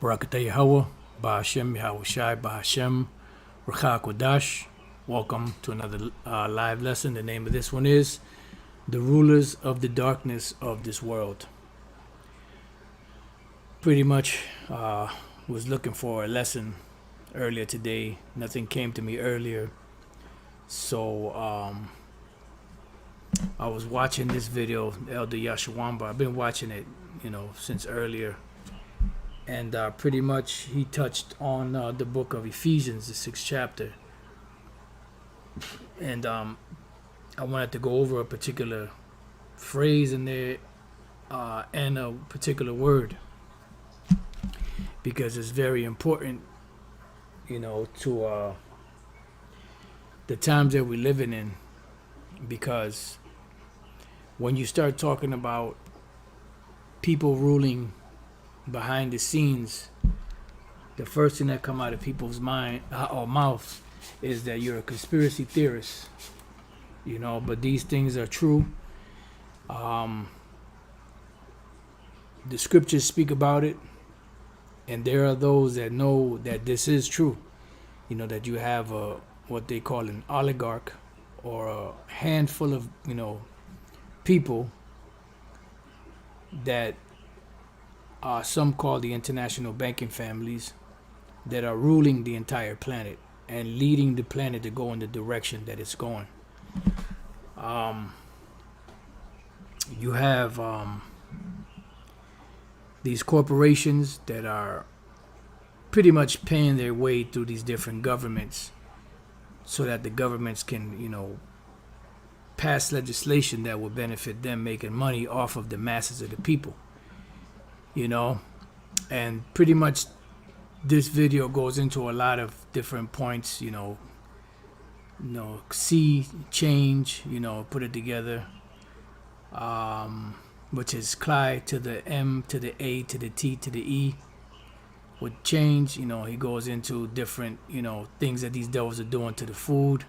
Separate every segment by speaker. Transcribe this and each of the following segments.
Speaker 1: Barakatah Yahweh, Bahashem Yahawashi, Bahashem Rakha Kodash. Welcome to another live lesson. The name of this one is The Rulers of the Darkness of This World. Pretty much was looking for a lesson earlier today. Nothing came to me earlier. So I was watching this video, Elder Yashawamba. I've been watching it, since earlier. And pretty much he touched on the book of Ephesians, the 6th chapter. And I wanted to go over a particular phrase in there and a particular word, because it's very important, to the times that we're living in. Because when you start talking about people ruling behind the scenes, the first thing that come out of people's mind or mouths is that you're a conspiracy theorist, but these things are true. The scriptures speak about it, and there are those that know that this is true, that you have what they call an oligarch, or a handful of people that some call the international banking families, that are ruling the entire planet and leading the planet to go in the direction that it's going. You have these corporations that are pretty much paying their way through these different governments, so that the governments can, pass legislation that will benefit them, making money off of the masses of the people. And pretty much this video goes into a lot of different points, see change, put it together, which is Clyde to the M to the A to the T to the E. With change, he goes into different, things that these devils are doing to the food.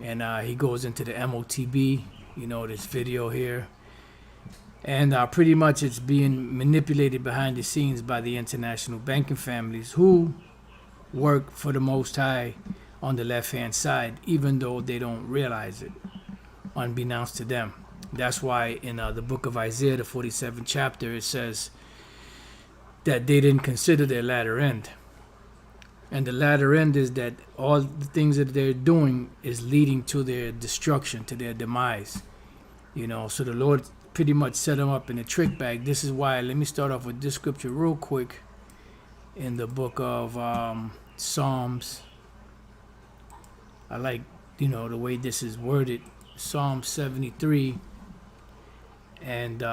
Speaker 1: And he goes into the MOTB, this video here. And pretty much it's being manipulated behind the scenes by the international banking families, who work for the Most High on the left-hand side, even though they don't realize it, unbeknownst to them. That's why in the book of Isaiah, the 47th chapter, it says that they didn't consider their latter end. And the latter end is that all the things that they're doing is leading to their destruction, to their demise. So the Lord pretty much set them up in a trick bag. This is why, let me start off with this scripture real quick in the book of Psalms. I like, the way this is worded. Psalm 73 and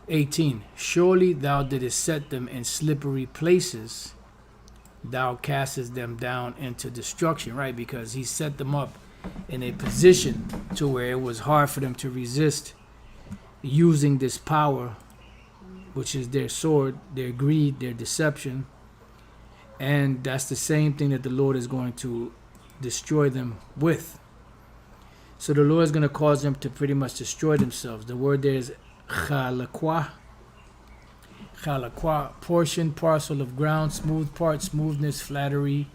Speaker 1: 18. Surely thou didst set them in slippery places. Thou castest them down into destruction, right? Because he set them up in a position to where it was hard for them to resist using this power, which is their sword, their greed, their deception. And that's the same thing that the Lord is going to destroy them with. So the Lord is going to cause them to pretty much destroy themselves. The word there is chalakwa, portion, parcel of ground, smooth part, smoothness, flattery,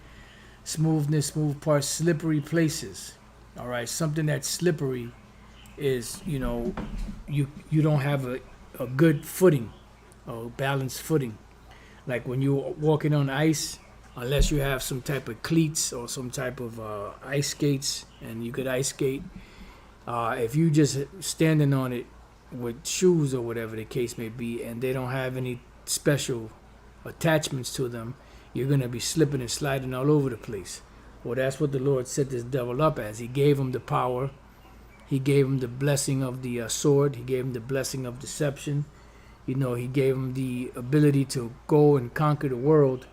Speaker 1: smoothness, smooth parts, slippery places. All right, something that's slippery is, you don't have a good footing, or balanced footing. Like when you're walking on ice, unless you have some type of cleats or some type of ice skates, and you could ice skate. If you just standing on it with shoes or whatever the case may be, and they don't have any special attachments to them, you're going to be slipping and sliding all over the place. Well, that's what the Lord set this devil up as. He gave him the power. He gave him the blessing of the sword. He gave him the blessing of deception. He gave him the ability to go and conquer the world.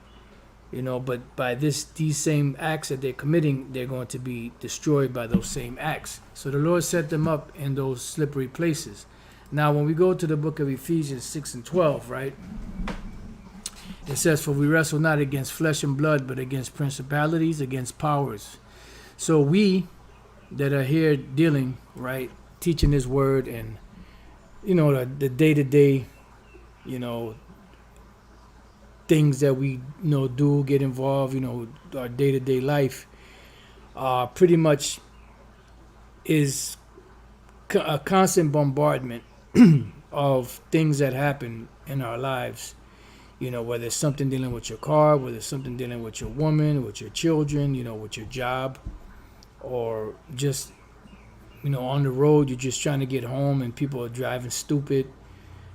Speaker 1: But by these same acts that they're committing, they're going to be destroyed by those same acts. So the Lord set them up in those slippery places. Now, when we go to the book of Ephesians 6 and 12, right? It says, for we wrestle not against flesh and blood, but against principalities, against powers. So we that are here dealing, right, teaching his word and the day-to-day, you know, things that we do get involved, our day-to-day life, pretty much is a constant bombardment of things that happen in our lives. Whether it's something dealing with your car, whether it's something dealing with your woman, with your children, with your job, or just on the road, you're just trying to get home and people are driving stupid.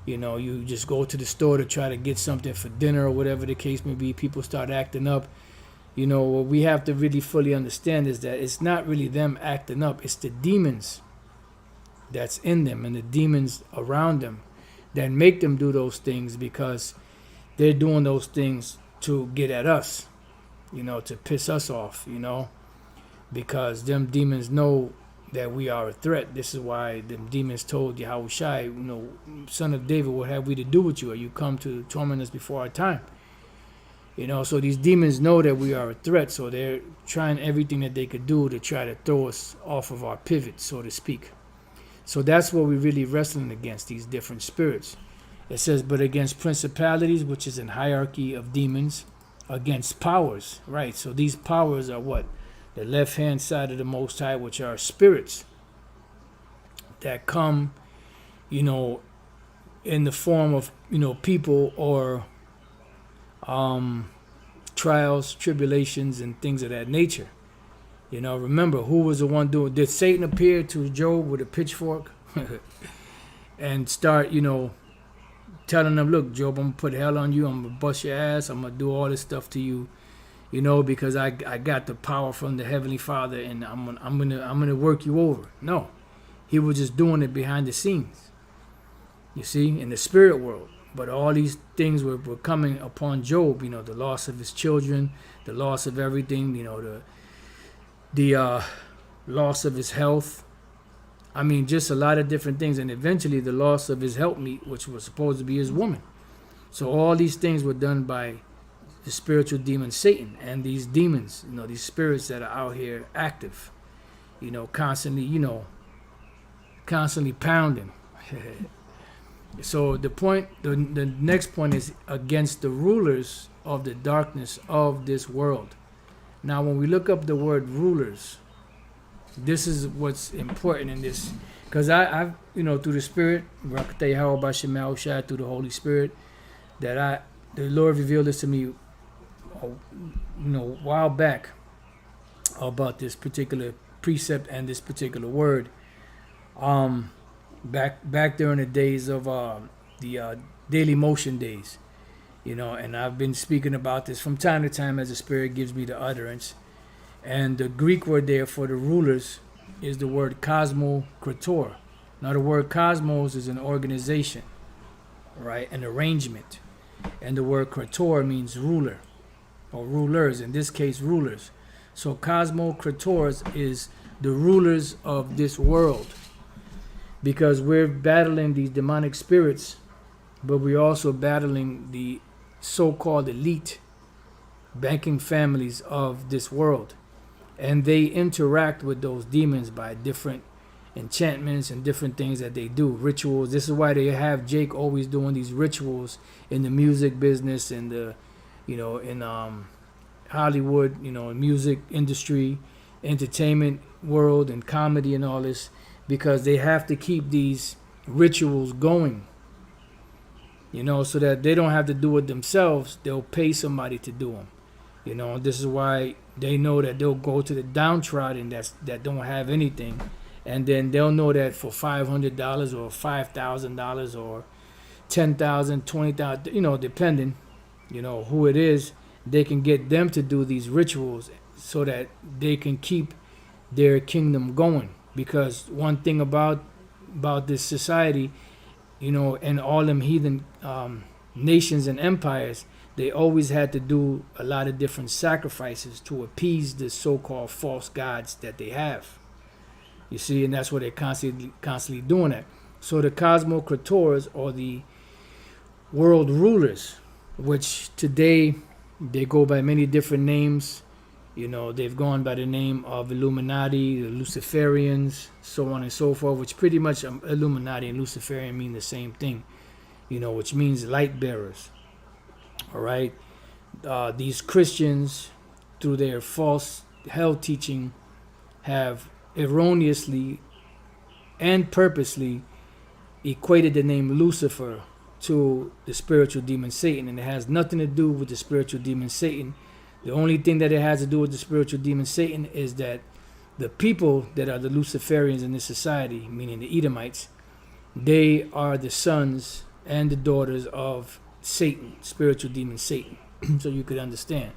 Speaker 1: You just go to the store to try to get something for dinner or whatever the case may be. People start acting up. What we have to really fully understand is that it's not really them acting up. It's the demons that's in them and the demons around them that make them do those things, because they're doing those things to get at us, to piss us off, because them demons know that we are a threat. This is why them demons told Yahawashi, son of David, what have we to do with you? Are you come to torment us before our time? So these demons know that we are a threat, so they're trying everything that they could do to try to throw us off of our pivot, so to speak. So that's what we're really wrestling against, these different spirits. It says, but against principalities, which is in hierarchy of demons, against powers, right? So these powers are what? The left-hand side of the Most High, which are spirits that come, in the form of, people or trials, tribulations, and things of that nature. Remember, who was the one doing? Did Satan appear to Job with a pitchfork and start, telling them, look, Job, I'm gonna put hell on you. I'm gonna bust your ass. I'm gonna do all this stuff to you, because I got the power from the Heavenly Father, and I'm gonna work you over. No, he was just doing it behind the scenes. You see, in the spirit world. But all these things were coming upon Job. The loss of his children, the loss of everything. The loss of his health. I mean, just a lot of different things, and eventually the loss of his helpmeet, which was supposed to be his woman. So all these things were done by the spiritual demon Satan, and these demons, these spirits that are out here active, constantly pounding. So the next point is against the rulers of the darkness of this world. Now, when we look up the word rulers, this is what's important in this, because I've through the Spirit, Yahawashi, through the Holy Spirit, that the Lord revealed this to me, a while back, about this particular precept and this particular word. Back during the days of the Daily Motion days, and I've been speaking about this from time to time as the Spirit gives me the utterance. And the Greek word there for the rulers is the word cosmocrator. Now, the word cosmos is an organization, right? An arrangement. And the word krator means ruler, or rulers, in this case, rulers. So cosmocrators is the rulers of this world, because we're battling these demonic spirits, but we're also battling the so-called elite banking families of this world. And they interact with those demons by different enchantments and different things that they do, rituals. This is why they have Jake always doing these rituals in the music business and the, in Hollywood, music industry, entertainment world, and comedy and all this, because they have to keep these rituals going, so that they don't have to do it themselves. They'll pay somebody to do them. This is why they know that they'll go to the downtrodden that don't have anything, and then they'll know that for $500 or $5,000 or $10,000, $20,000, depending, who it is, they can get them to do these rituals so that they can keep their kingdom going. Because one thing about this society, and all them heathen nations and empires, they always had to do a lot of different sacrifices to appease the so-called false gods that they have. You see, and that's what they're constantly doing that. So the cosmocrators, or the world rulers, which today they go by many different names, They've gone by the name of Illuminati, the Luciferians, so on and so forth, which pretty much Illuminati and Luciferian mean the same thing, which means light bearers. All right. These Christians, through their false hell teaching, have erroneously and purposely equated the name Lucifer to the spiritual demon Satan, and it has nothing to do with the spiritual demon Satan. The only thing that it has to do with the spiritual demon Satan is that the people that are the Luciferians in this society, meaning the Edomites, they are the sons and the daughters of Satan, spiritual demon Satan. So you could understand.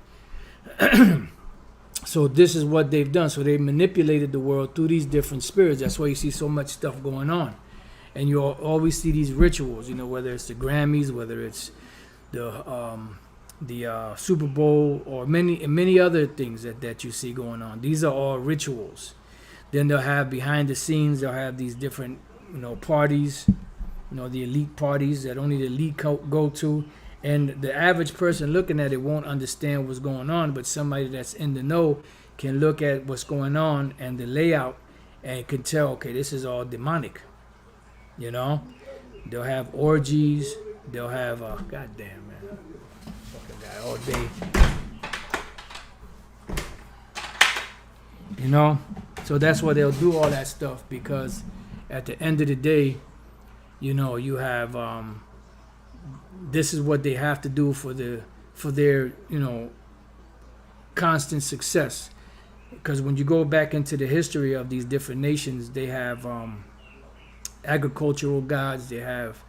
Speaker 1: So this is what they've done. So they manipulated the world through these different spirits. That's why you see so much stuff going on. And you always see these rituals, whether it's the Grammys, whether it's the Super Bowl, or many other things that you see going on. These are all rituals. Then they'll have behind the scenes, they'll have these different, parties, the elite parties that only the elite go to. And the average person looking at it won't understand what's going on, but somebody that's in the know can look at what's going on and the layout and can tell, okay, this is all demonic. They'll have orgies. They'll have, goddamn, man, fucking guy all day. So that's why they'll do all that stuff, because at the end of the day, you have, this is what they have to do for their constant success. Because when you go back into the history of these different nations, they have agricultural gods, they have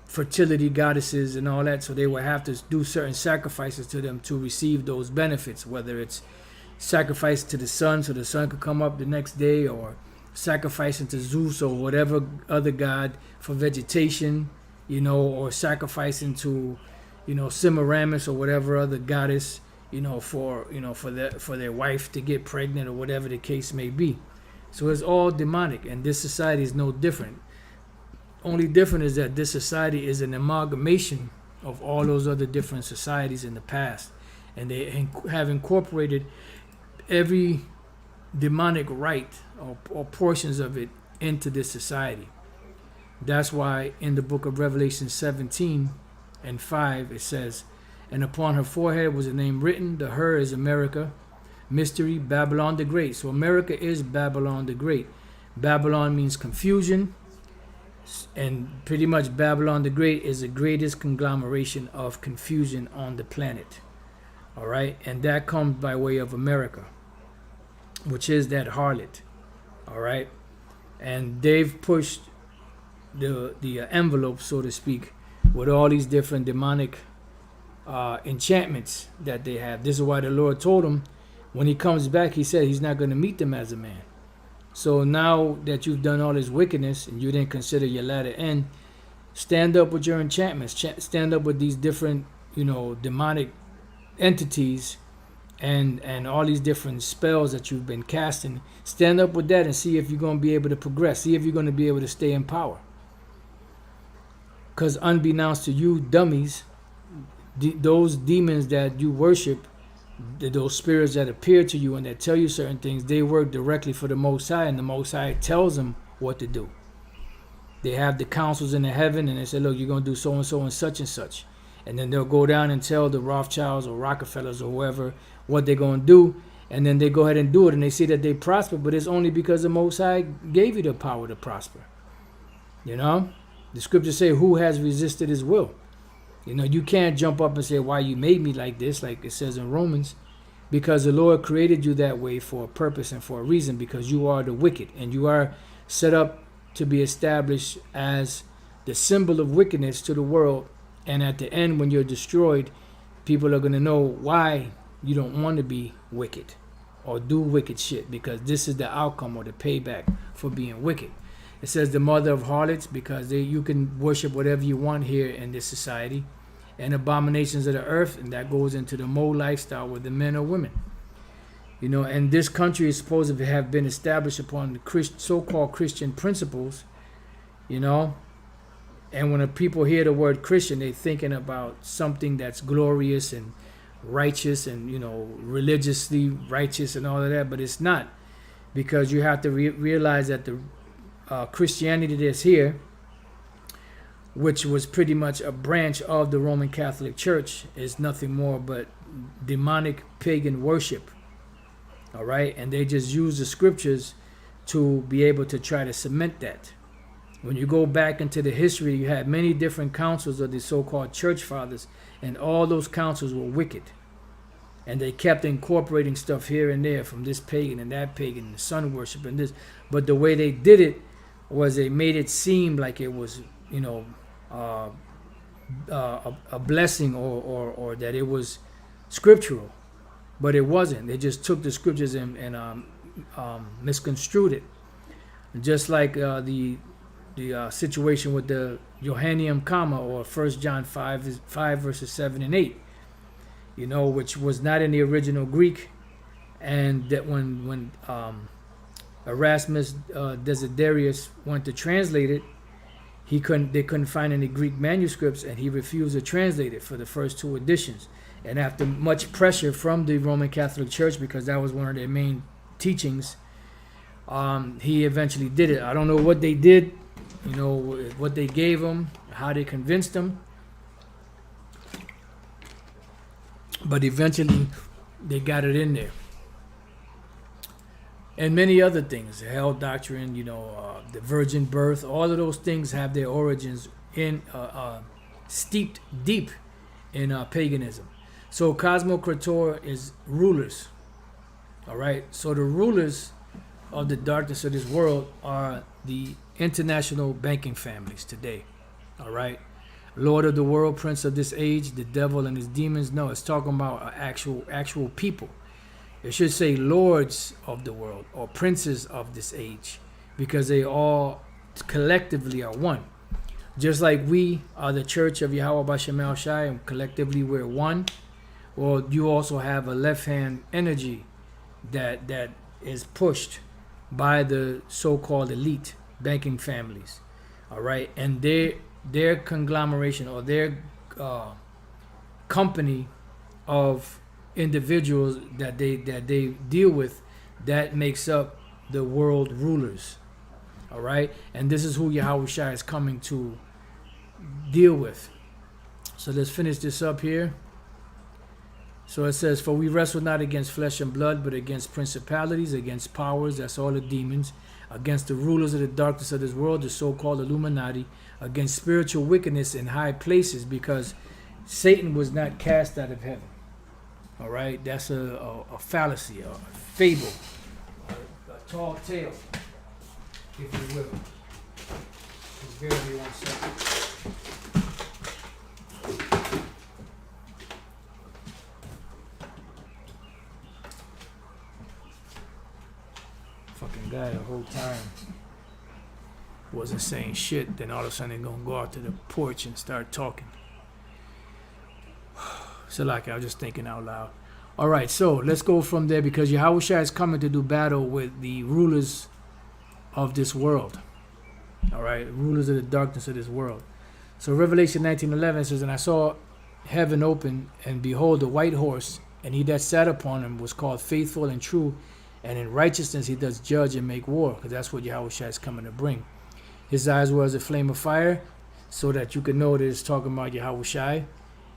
Speaker 1: fertility goddesses and all that, so they will have to do certain sacrifices to them to receive those benefits, whether it's sacrifice to the sun so the sun could come up the next day, or sacrificing to Zeus or whatever other god for vegetation, or sacrificing to Semiramis or whatever other goddess, for their wife to get pregnant, or whatever the case may be. So it's all demonic, and this society is no different. Only different is that this society is an amalgamation of all those other different societies in the past, and they have incorporated every demonic rite or portions of it into this society. That's why in the book of Revelation 17:5 it says, "And upon her forehead was a name written, the her is America, mystery, Babylon the Great." So America is Babylon the Great. Babylon means confusion, and pretty much Babylon the Great is the greatest conglomeration of confusion on the planet. All right, and that comes by way of America, which is that harlot. All right, and they've pushed the envelope, so to speak, with all these different demonic enchantments that they have. This is why the Lord told him, when he comes back, he said he's not going to meet them as a man. So now that you've done all this wickedness and you didn't consider your latter end, stand up with your enchantments. Stand up with these different, demonic entities and all these different spells that you've been casting. Stand up with that and see if you're going to be able to progress. See if you're going to be able to stay in power. Because unbeknownst to you dummies, those demons that you worship, those spirits that appear to you and that tell you certain things, they work directly for the Most High, and the Most High tells them what to do. They have the councils in the heaven, and they say, look, you're going to do so and so and such and such. And then they'll go down and tell the Rothschilds or Rockefellers or whoever what they're going to do, and then they go ahead and do it, and they see that they prosper, but it's only because the Most High gave you the power to prosper. The scriptures say, who has resisted his will? You can't jump up and say, why you made me like this, like it says in Romans, because the Lord created you that way for a purpose and for a reason, because you are the wicked, and you are set up to be established as the symbol of wickedness to the world. And at the end, when you're destroyed, people are going to know why you don't want to be wicked or do wicked shit, because this is the outcome or the payback for being wicked. It says the mother of harlots, because you can worship whatever you want here in this society, and abominations of the earth, and that goes into the mole lifestyle with the men or women. And this country is supposed to have been established upon the so-called Christian principles, and when the people hear the word Christian, they're thinking about something that's glorious and righteous and, religiously righteous and all of that, but it's not, because you have to realize that the Christianity that's here, which was pretty much a branch of the Roman Catholic Church, is nothing more but demonic pagan worship. All right, and they just use the scriptures to be able to try to cement that. When you go back into the history, you had many different councils of the so-called church fathers, and all those councils were wicked. And they kept incorporating stuff here and there from this pagan and that pagan, and sun worship and this. But the way they did it was they made it seem like it was, a blessing or that it was scriptural. But it wasn't. They just took the scriptures and misconstrued it. Just like the situation with the Johannium comma, or 1 John 5 verses 7 and 8, which was not in the original Greek, and that when Erasmus Desiderius went to translate it, they couldn't find any Greek manuscripts, and he refused to translate it for the first two editions. And after much pressure from the Roman Catholic Church, because that was one of their main teachings, he eventually did it. I don't know what they did, what they gave him, how they convinced him, but eventually they got it in there. And many other things, hell doctrine, the virgin birth, all of those things have their origins in steeped deep in paganism. So cosmocrator is rulers. All right. So the rulers of the darkness of this world are the international banking families today. All right. Lord of the world, prince of this age, the devil and his demons. No, it's talking about actual people. It should say lords of the world or princes of this age, because they all collectively are one. Just like we are the church of Yahawashi, and collectively we're one. Well, you also have a left-hand energy that is pushed by the so-called elite banking families. All right, and their conglomeration, or their company of individuals that they deal with, that makes up the world rulers. All right, and this is who Yahawashi is coming to deal with. So let's finish this up here. So it says, for we wrestle not against flesh and blood, but against principalities, against powers, that's all the demons, against the rulers of the darkness of this world, the so-called Illuminati, against spiritual wickedness in high places, because Satan was not cast out of heaven. All right, that's a fallacy, a fable, a tall tale, if you will. Just bear with me 1 second. Fucking guy the whole time wasn't saying shit, then all of a sudden they're gonna go out to the porch and start talking. So like, I was just thinking out loud. All right, so let's go from there, because Yahawashi is coming to do battle with the rulers of this world. All right, rulers of the darkness of this world. So Revelation 19:11 says, and I saw heaven open, and behold, a white horse, and he that sat upon him was called Faithful and True, and in righteousness he does judge and make war, because that's what Yahawashi is coming to bring. His eyes were as a flame of fire, so that you could know that it's talking about Yahawashi.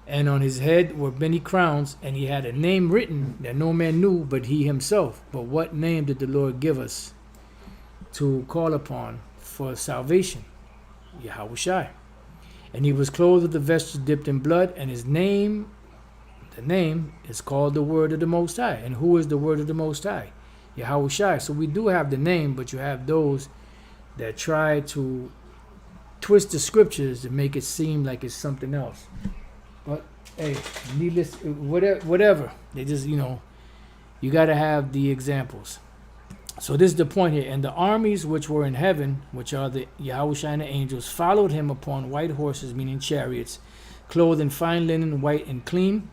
Speaker 1: And on his head were many crowns, and he had a name written that no man knew but he himself. But what name did the Lord give us to call upon for salvation? Yahawashi. And he was clothed with the vesture dipped in blood, and his name, the name, is called the Word of the Most High. And who is the Word of the Most High? Yahawashi. So we do have the name, but you have those that try to twist the scriptures to make it seem like it's something else. But hey, needless, whatever. They just, you got to have the examples. So this is the point here. And the armies which were in heaven, which are the Yahawashi and the angels, followed him upon white horses, meaning chariots, clothed in fine linen, white and clean.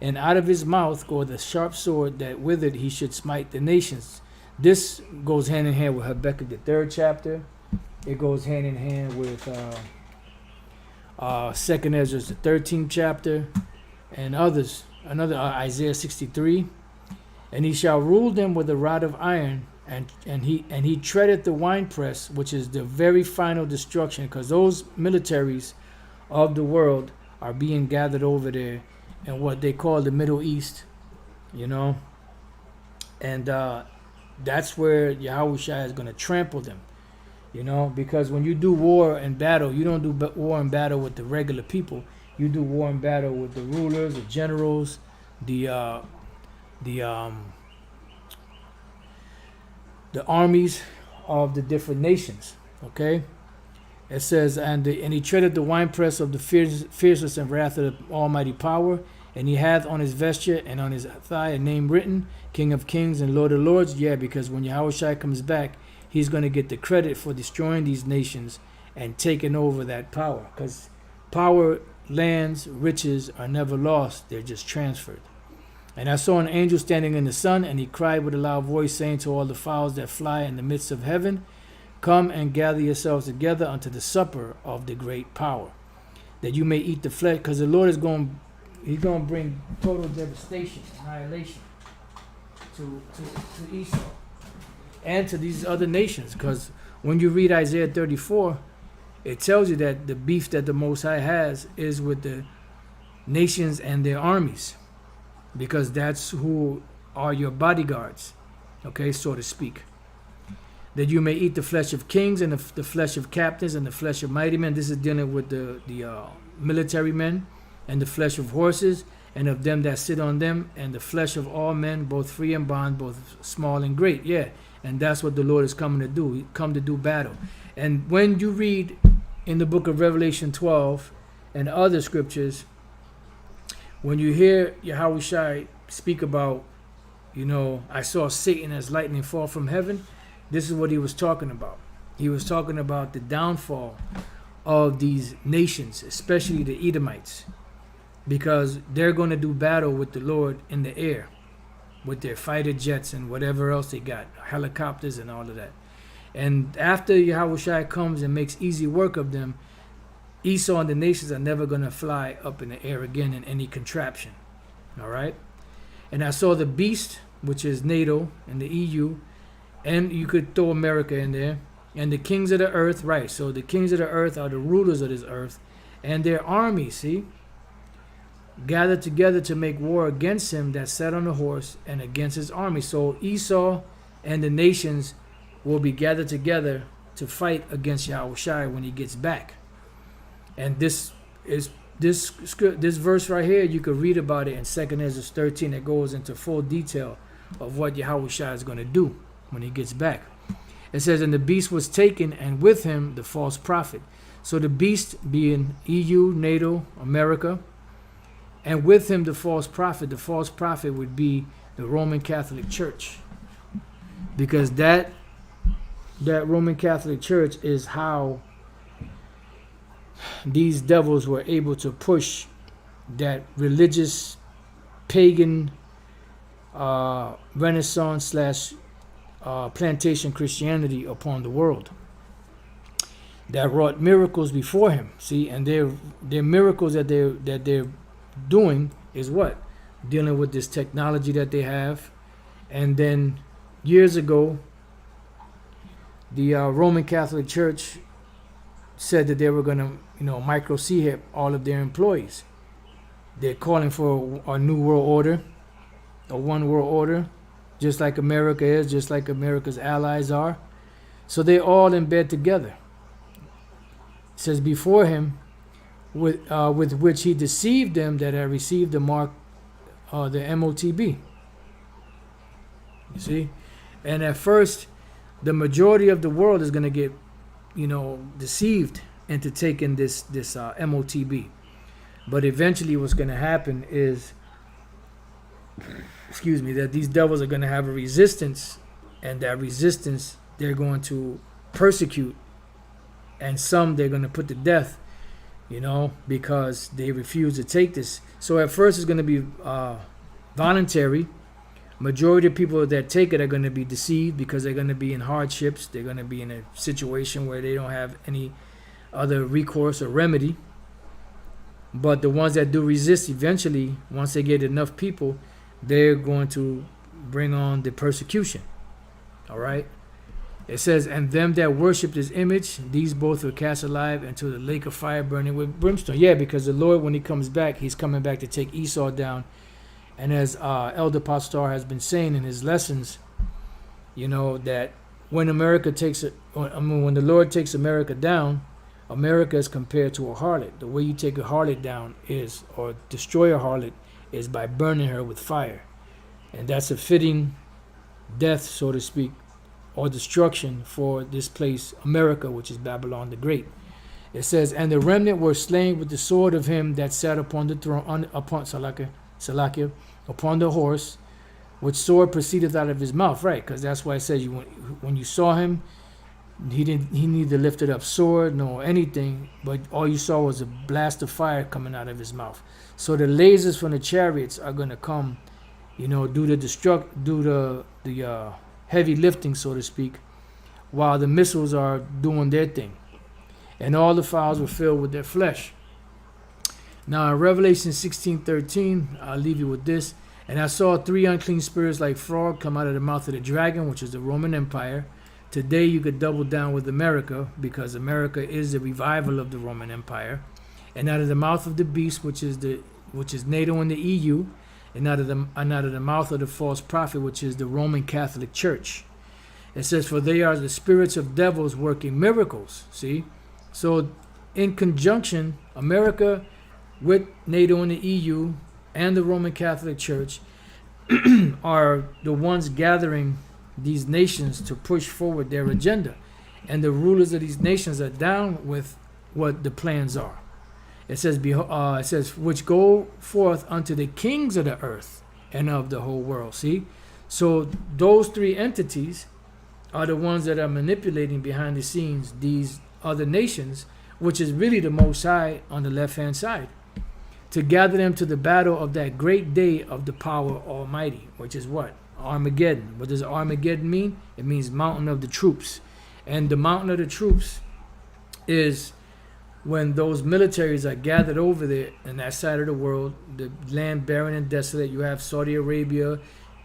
Speaker 1: And out of his mouth goeth the sharp sword, that with it he should smite the nations. This goes hand in hand with Habakkuk, the 3rd chapter. It goes hand in hand with 2nd Ezra, the 13th chapter, and others another Isaiah 63. And he shall rule them with a rod of iron, and he treadeth the winepress, which is the very final destruction, because those militaries of the world are being gathered over there in what they call the Middle East, you know, and that's where Yahawashi is going to trample them, you know, because when you do war and battle, you don't do war and battle with the regular people. You do war and battle with the rulers, the generals, the armies of the different nations. Okay, it says, and he treaded the winepress of the fierceness and wrath of the Almighty power, and he hath on his vesture and on his thigh a name written, King of Kings and Lord of Lords. Yeah, because when Yahawashi comes back, he's going to get the credit for destroying these nations and taking over that power, because power, lands, riches are never lost, they're just transferred. And I saw an angel standing in the sun, and he cried with a loud voice, saying to all the fowls that fly in the midst of heaven, come and gather yourselves together unto the supper of the great power, that you may eat the flesh, because the Lord is he's going to bring total devastation, annihilation to Esau and to these other nations. Because when you read Isaiah 34, it tells you that the beef that the Most High has is with the nations and their armies, because that's who are your bodyguards, okay, so to speak. That you may eat the flesh of kings and the flesh of captains and the flesh of mighty men. This is dealing with the military men, and the flesh of horses and of them that sit on them, and the flesh of all men, both free and bond, both small and great. Yeah, and that's what the Lord is coming to do. He come to do battle. And when you read in the book of Revelation 12 and other scriptures, when you hear Yahawashi speak about, you know, I saw Satan as lightning fall from heaven, this is what he was talking about. He was talking about the downfall of these nations, especially the Edomites, because they're going to do battle with the Lord in the air with their fighter jets and whatever else they got, helicopters and all of that. And after Yahawashi comes and makes easy work of them, Esau and the nations are never going to fly up in the air again in any contraption. All right? And I saw the beast, which is NATO and the EU, and you could throw America in there, and the kings of the earth, right? So the kings of the earth are the rulers of this earth, and their army, see, gathered together to make war against him that sat on the horse and against his army. So Esau and the nations will be gathered together to fight against Yahawashi when he gets back. And this verse right here, you could read about it in 2 Ezra 13. It goes into full detail of what Yahawashi is going to do when he gets back. It says, and the beast was taken, and with him the false prophet. So the beast being EU, NATO, America, and with him the false prophet. The false prophet would be the Roman Catholic Church, because that Roman Catholic Church is how these devils were able to push that religious pagan Renaissance slash plantation Christianity upon the world, that wrought miracles before him. See, and their miracles that they're doing is what? Dealing with this technology that they have. And then years ago, the Roman Catholic Church said that they were going to, micro-CHIP all of their employees. They're calling for a new world order, a one world order, just like America is, just like America's allies are. So they're all in bed together. It says, before him, with which he deceived them that had received the mark, the MOTB. You see? And at first, the majority of the world is going to get, deceived into taking this MOTB. But eventually what's going to happen is, that these devils are going to have a resistance, and that resistance they're going to persecute, and some they're going to put to death, because they refuse to take this. So at first it's going to be voluntary. Majority of people that take it are going to be deceived because they're going to be in hardships. They're going to be in a situation where they don't have any other recourse or remedy. But the ones that do resist, eventually, once they get enough people, they're going to bring on the persecution. All right. It says, and them that worshipped his image, these both were cast alive into the lake of fire burning with brimstone. Yeah, because the Lord, when he comes back, he's coming back to take Esau down. And as Elder Pastor has been saying in his lessons, that when when the Lord takes America down, America is compared to a harlot. The way you take a harlot down or destroy a harlot, is by burning her with fire. And that's a fitting death, so to speak, or destruction for this place, America, which is Babylon the Great. It says, and the remnant were slain with the sword of him that sat upon the throne, upon Salakia, upon the horse, which sword proceedeth out of his mouth. Right, because that's why it says when you saw him, he neither lifted up sword nor anything, but all you saw was a blast of fire coming out of his mouth. So the lasers from the chariots are going to come, do the heavy lifting, so to speak, while the missiles are doing their thing. And all the fowls were filled with their flesh. Now in Revelation 16:13, I'll leave you with this. And I saw 3 unclean spirits like frog come out of the mouth of the dragon, which is the Roman Empire. Today you could double down with America, because America is the revival of the Roman Empire. And out of the mouth of the beast, which is NATO and the EU, and out of the mouth of the false prophet, which is the Roman Catholic Church. It says, for they are the spirits of devils working miracles. See? So in conjunction, America with NATO and the EU and the Roman Catholic Church are the ones gathering these nations to push forward their agenda. And the rulers of these nations are down with what the plans are. It says, which go forth unto the kings of the earth and of the whole world. See? So those 3 entities are the ones that are manipulating behind the scenes these other nations, which is really the Most High on the left-hand side, to gather them to the battle of that great day of the power Almighty, which is what? Armageddon. What does Armageddon mean? It means mountain of the troops. And the mountain of the troops is when those militaries are gathered over there in that side of the world, the land barren and desolate. You have Saudi Arabia,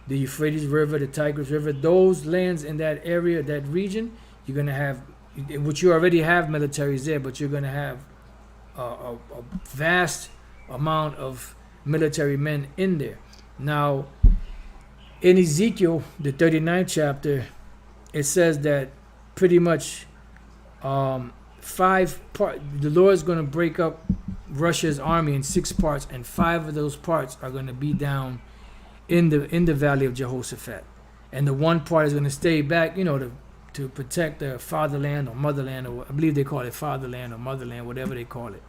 Speaker 1: the Euphrates River, the Tigris River. Those lands in that area, that region, you're going to have, which you already have militaries there, but you're going to have a vast amount of military men in there. Now, in Ezekiel, the 39th chapter, it says that pretty much 5 parts, the Lord is going to break up Russia's army in 6 parts, and 5 of those parts are going to be down in the valley of Jehoshaphat, and the 1 part is going to stay back, to protect the fatherland or motherland, or I believe they call it fatherland or motherland, whatever they call it.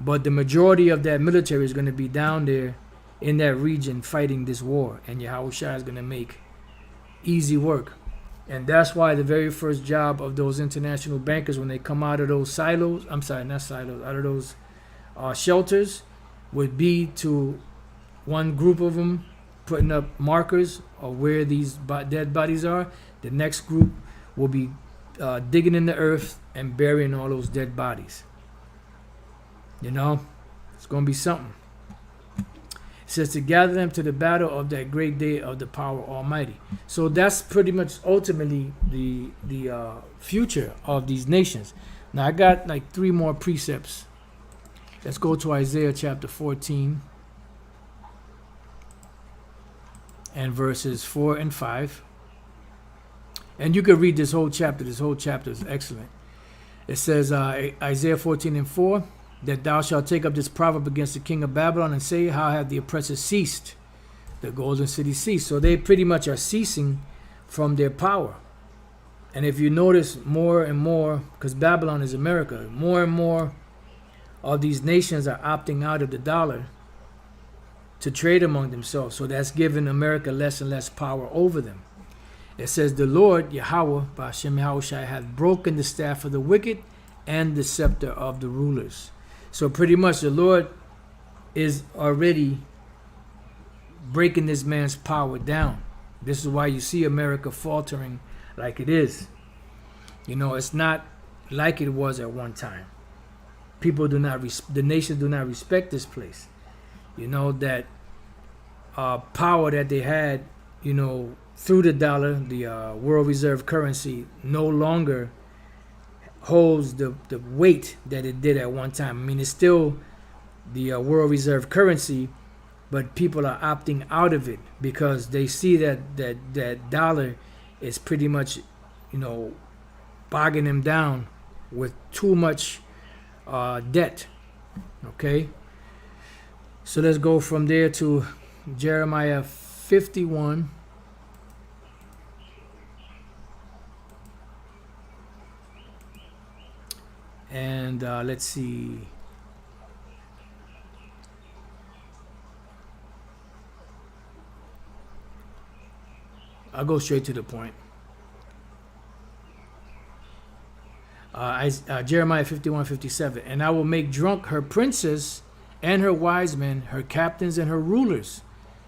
Speaker 1: But the majority of that military is going to be down there in that region fighting this war, and Yahawashi is going to make easy work. And that's why the very first job of those international bankers, when they come out of those out of those shelters, would be to one group of them putting up markers of where these dead bodies are. The next group will be digging in the earth and burying all those dead bodies. It's going to be something. It says to gather them to the battle of that great day of the power Almighty. So that's pretty much ultimately the future of these nations. Now I got like 3 more precepts. Let's go to Isaiah chapter 14 and verses 4 and 5. And you can read this whole chapter. This whole chapter is excellent. It says, Isaiah 14 and 4, that thou shalt take up this proverb against the king of Babylon and say, how have the oppressors ceased? The golden city ceased. So they pretty much are ceasing from their power. And if you notice more and more, because Babylon is America, more and more of these nations are opting out of the dollar to trade among themselves. So that's giving America less and less power over them. It says, the Lord, Yahweh, Ba'ashem Yahawashi, hath broken the staff of the wicked and the scepter of the rulers. So pretty much the Lord is already breaking this man's power down. This is why you see America faltering like it is. It's not like it was at one time. people do not, the nations do not respect this place. You know, that power that they had, you know, through the dollar, the world reserve currency, no longer holds the weight that it did at one time. I mean, it's still the world reserve currency, but people are opting out of it because they see that dollar is pretty much, you know, bogging them down with too much debt. Okay, so let's go from there to Jeremiah 51. And let's see. I'll go straight to the point. Jeremiah 51:57. And I will make drunk her princes and her wise men, her captains and her rulers,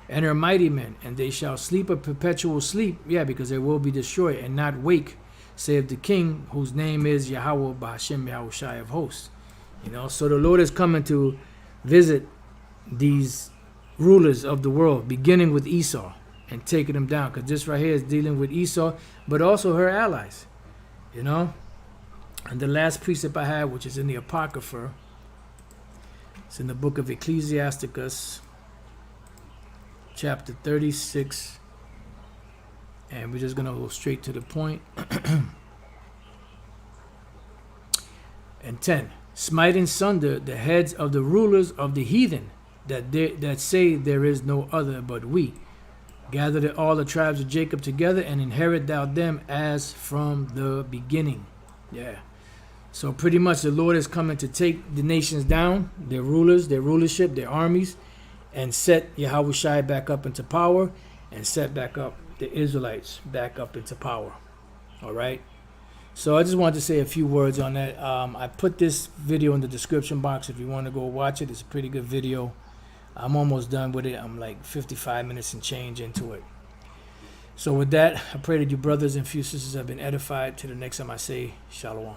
Speaker 1: and her mighty men, and they shall sleep a perpetual sleep. Yeah, because they will be destroyed and not wake, saith the King, whose name is Yahweh Ba'Hashem Yahawashi of hosts. You know, so the Lord is coming to visit these rulers of the world, beginning with Esau and taking them down, because this right here is dealing with Esau, but also her allies. You know, and the last precept I have, which is in the Apocrypha, it's in the book of Ecclesiasticus, chapter 36, and we're just going to go straight to the point. And 10, smite in sunder the heads of the rulers of the heathen, that say there is no other but we. Gather all the tribes of Jacob together, and inherit thou them as from the beginning. Yeah. So pretty much the Lord is coming to take the nations down, their rulers, their rulership, their armies, and set Yahawashi back up into power, and set back up the Israelites back up into power. All right. So I just wanted to say a few words on that. I put this video in the description box if you want to go watch it. It's a pretty good video. I'm almost done with it. I'm like 55 minutes and change into it. So with that, I pray that you brothers and few sisters have been edified. Till the next time I say, Shalom.